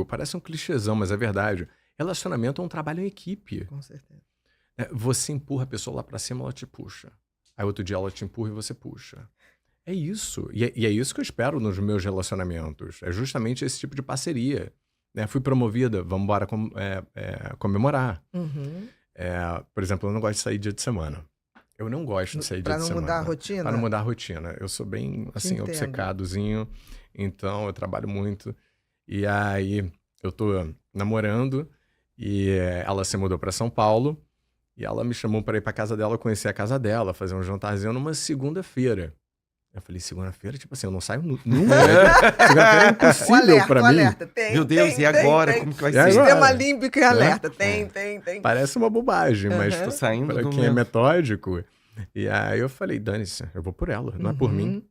Parece um clichêzão, mas é verdade. Relacionamento é um trabalho em equipe. Com certeza. Você empurra a pessoa lá pra cima, ela te puxa. Aí outro dia ela te empurra e você puxa. É isso. E é isso que eu espero nos meus relacionamentos. É justamente esse tipo de parceria. Né? Fui promovida, vamos embora comemorar. Uhum. Por exemplo, eu não gosto de sair dia de semana. Eu não gosto de sair dia de semana. Pra não mudar a rotina? Pra não mudar a rotina. Eu sou bem, assim, obcecadozinho. Então, eu trabalho muito. E aí, eu tô namorando. E ela se mudou pra São Paulo. E ela me chamou pra ir pra casa dela, conhecer a casa dela, fazer um jantarzinho numa segunda-feira. Eu falei, segunda-feira? Tipo assim, eu não saio nunca. Segunda-feira é impossível pra mim. Alerta. Meu Deus, e agora? Como que vai ser? Sistema límbico e alerta. Tem. Parece uma bobagem, mas Tô saindo pra do quem é metódico. E aí eu falei, dane-se, eu vou por ela, não é por mim.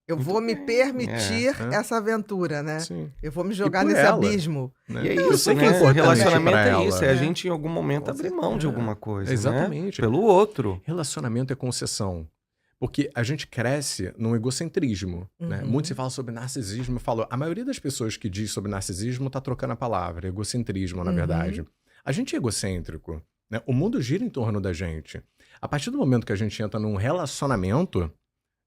Eu vou me permitir essa aventura, né? Sim. Eu vou me jogar por nesse ela, abismo. né? E é Eu isso, sei que é né? importante Relacionamento pra é isso, ela. a gente em algum momento abrir mão de alguma coisa, Exatamente. Né? Pelo outro. Relacionamento é concessão. Porque a gente cresce num egocentrismo, né? Muito se fala sobre narcisismo. Eu falo, a maioria das pessoas que diz sobre narcisismo tá trocando a palavra, egocentrismo, na verdade. A gente é egocêntrico, né? O mundo gira em torno da gente. A partir do momento que a gente entra num relacionamento,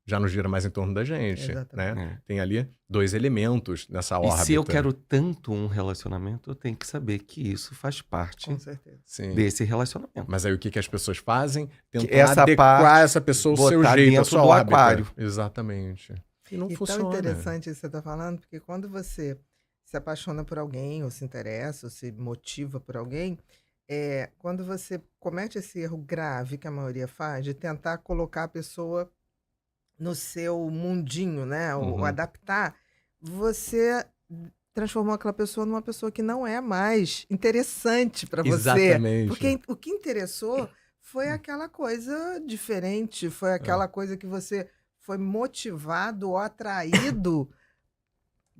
já não gira mais em torno da gente, né? Tem ali 2 elementos nessa órbita. E se eu quero tanto um relacionamento, eu tenho que saber que isso faz parte Com certeza. desse relacionamento. Mas aí o que as pessoas fazem? Tentam essa adequar parte, essa pessoa ao seu botar jeito, a dentro sua do órbita. aquário. Exatamente. E não funciona. Tão interessante isso que você está falando, porque quando você se apaixona por alguém, ou se interessa, ou se motiva por alguém, quando você comete esse erro grave que a maioria faz, de tentar colocar a pessoa no seu mundinho, né? Ou adaptar, você transformou aquela pessoa numa pessoa que não é mais interessante para você. Exatamente. Porque o que interessou foi aquela coisa diferente, foi aquela coisa que você foi motivado ou atraído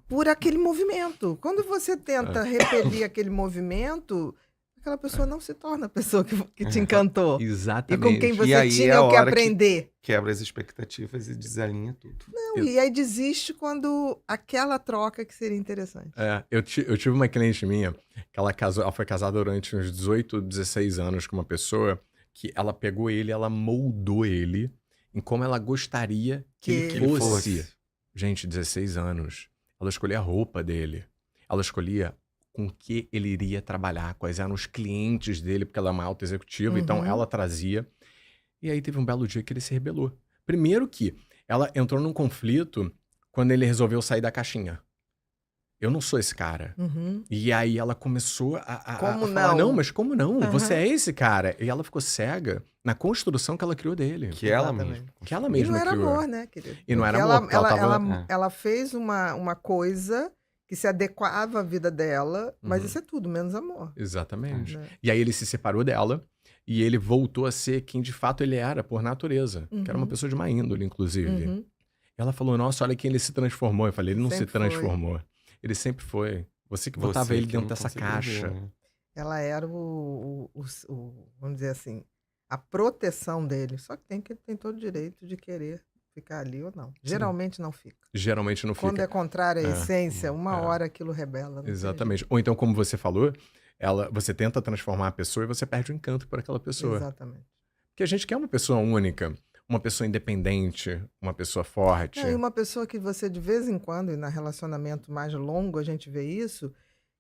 por aquele movimento. Quando você tenta repelir aquele movimento, aquela pessoa não se torna a pessoa que te encantou. Exatamente. E com quem você tinha o que aprender. Quebra as expectativas e desalinha tudo. Não, e aí desiste quando aquela troca que seria interessante. Eu tive uma cliente minha que ela foi casada durante uns 18, 16 anos com uma pessoa que ela pegou ele, ela moldou ele em como ela gostaria que ele fosse. Gente, 16 anos. Ela escolhia a roupa dele. Ela escolhia com que ele iria trabalhar, quais eram os clientes dele, porque ela é uma alta executiva, então ela trazia. E aí teve um belo dia que ele se rebelou. Primeiro que ela entrou num conflito quando ele resolveu sair da caixinha. Eu não sou esse cara. E aí ela começou a falar, não, mas como não? Você é esse cara. E ela ficou cega na construção que ela criou dele. Que ela mesma. Que ela mesma criou. E não era amor, né, querido? E não porque era amor. ela fez uma coisa que se adequava à vida dela, mas isso é tudo, menos amor. Exatamente. E aí ele se separou dela e ele voltou a ser quem de fato ele era, por natureza. Que era uma pessoa de má índole, inclusive. Ela falou, nossa, olha quem ele se transformou. Eu falei, ele não se transformou. Ele sempre foi. Você que botava ele dentro dessa caixa. Ver, né? Ela era vamos dizer assim, a proteção dele. Só que ele tem todo o direito de querer ficar ali ou não. Geralmente não fica. Geralmente não fica. Quando é contrário à essência, uma hora aquilo rebela. Exatamente. Ou então, como você falou, você tenta transformar a pessoa e você perde o encanto por aquela pessoa. Exatamente. Porque a gente quer uma pessoa única, uma pessoa independente, uma pessoa forte. E uma pessoa que você, de vez em quando, e na relacionamento mais longo, a gente vê isso,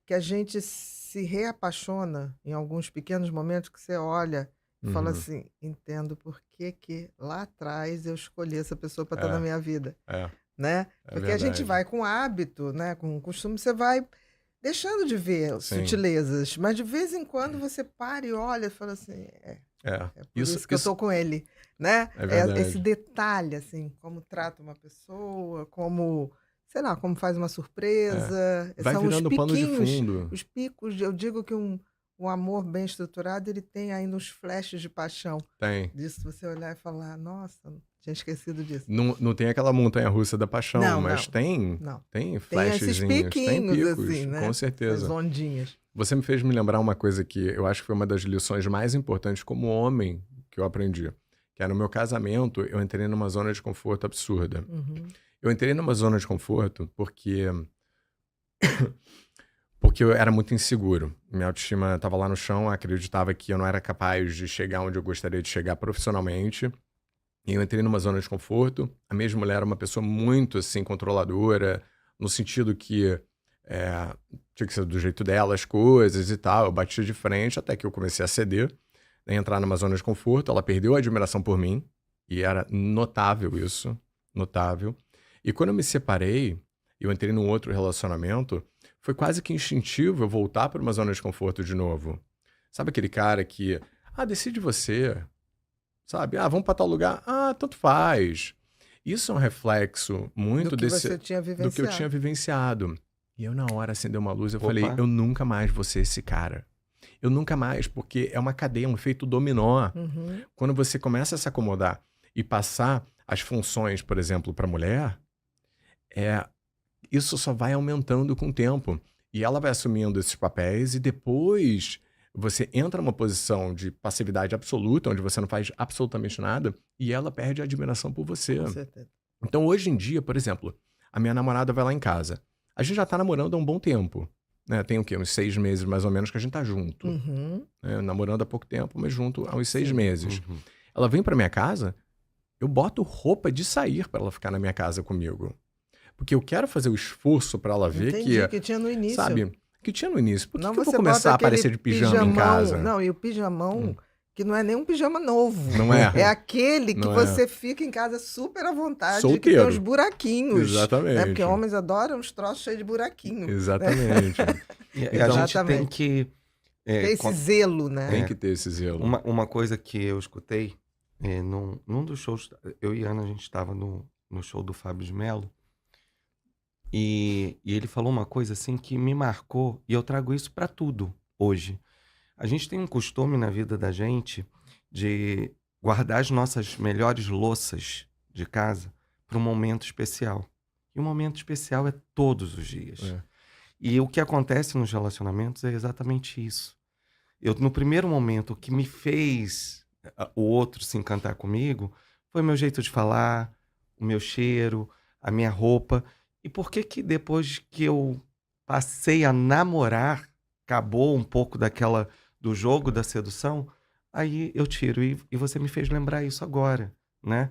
que a gente se reapaixona em alguns pequenos momentos que você olha e fala assim, entendo por que lá atrás eu escolhi essa pessoa para estar na minha vida. Né? Porque a gente vai com hábito, né? Com costume, você vai deixando de ver sutilezas, mas de vez em quando você para e olha e fala assim, por isso que eu tô com ele, né? Esse detalhe, assim, como trata uma pessoa, como, sei lá, como faz uma surpresa. Vai São virando os pano de piquinhos, fundo. os picos, eu digo que um amor bem estruturado, ele tem ainda uns flashes de paixão. Tem. Disso você olhar e falar, nossa, tinha esquecido disso. Não tem aquela montanha-russa da paixão, mas tem flashzinhos, tem piquinhos, picos, assim, né? com certeza. As ondinhas. Você me fez me lembrar uma coisa que eu acho que foi uma das lições mais importantes como homem que eu aprendi. Que era no meu casamento, eu entrei numa zona de conforto absurda. Eu entrei numa zona de conforto porque Porque eu era muito inseguro. Minha autoestima estava lá no chão, eu acreditava que eu não era capaz de chegar onde eu gostaria de chegar profissionalmente. E eu entrei numa zona de conforto. A minha mulher era uma pessoa muito, assim, controladora, no sentido que tinha que ser do jeito dela as coisas e tal. Eu batia de frente até que eu comecei a ceder, né, entrar numa zona de conforto. Ela perdeu a admiração por mim, e era notável isso, notável. E quando eu me separei, eu entrei num outro relacionamento, foi quase que instintivo eu voltar para uma zona de conforto de novo. Sabe aquele cara que, decide você, sabe? Vamos para tal lugar. Tanto faz. Isso é um reflexo muito você tinha do que eu tinha vivenciado. vivenciado. E eu, na hora, acendeu uma luz, eu falei, eu nunca mais vou ser esse cara. Eu nunca mais, porque é uma cadeia, um efeito dominó. Quando você começa a se acomodar e passar as funções, por exemplo, para a mulher, isso só vai aumentando com o tempo. E ela vai assumindo esses papéis e depois você entra numa posição de passividade absoluta, onde você não faz absolutamente nada, e ela perde a admiração por você. Com certeza. Então, hoje em dia, por exemplo, a minha namorada vai lá em casa. A gente já tá namorando há um bom tempo. Né? Tem o quê? Uns 6 meses, mais ou menos, que a gente tá junto. Namorando há pouco tempo, mas junto há uns 6 meses. Ela vem pra minha casa, eu boto roupa de sair pra ela ficar na minha casa comigo. Porque eu quero fazer o esforço pra ela ver que tinha no início. Sabe? Que tinha no início. Por que Não, que eu vou você começar a bota aparecer de aquele pijama em casa? Não, e o pijamão, que não é nem um pijama novo. Não é? É aquele que Não você fica em casa super à vontade, Solteiro. que tem uns buraquinhos. Exatamente. Né? Porque homens adoram uns troços cheios de buraquinho. Exatamente. E a gente tem que... ter esse zelo, né? Tem que ter esse zelo. Uma coisa que eu escutei, num dos shows, eu e Ana, a gente estava no show do Fábio de Mello, e ele falou uma coisa assim que me marcou, e eu trago isso para tudo hoje. A gente tem um costume na vida da gente de guardar as nossas melhores louças de casa para um momento especial. E o momento especial é todos os dias. E o que acontece nos relacionamentos é exatamente isso. No primeiro momento, o que me fez o outro se encantar comigo foi o meu jeito de falar, o meu cheiro, a minha roupa. E por que depois que eu passei a namorar, acabou um pouco do jogo da sedução, aí eu tiro. E você me fez lembrar isso agora, né?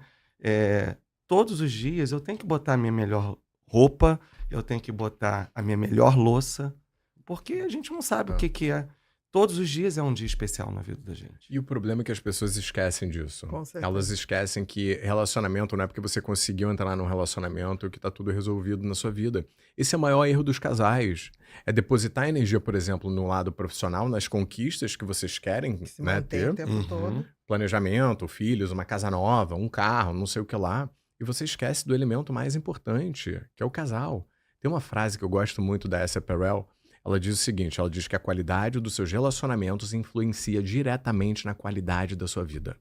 Todos os dias eu tenho que botar a minha melhor roupa, eu tenho que botar a minha melhor louça, porque a gente não sabe o que é. Todos os dias é um dia especial na vida da gente. E o problema é que as pessoas esquecem disso. Com certeza. Elas esquecem que relacionamento não é porque você conseguiu entrar num relacionamento que tá tudo resolvido na sua vida. Esse é o maior erro dos casais. É depositar energia, por exemplo, no lado profissional, nas conquistas que vocês querem, Que se né, mantém ter. o tempo todo. Planejamento, filhos, uma casa nova, um carro, não sei o que lá. E você esquece do elemento mais importante, que é o casal. Tem uma frase que eu gosto muito da Esther Perel. Ela diz o seguinte, ela diz que a qualidade dos seus relacionamentos influencia diretamente na qualidade da sua vida.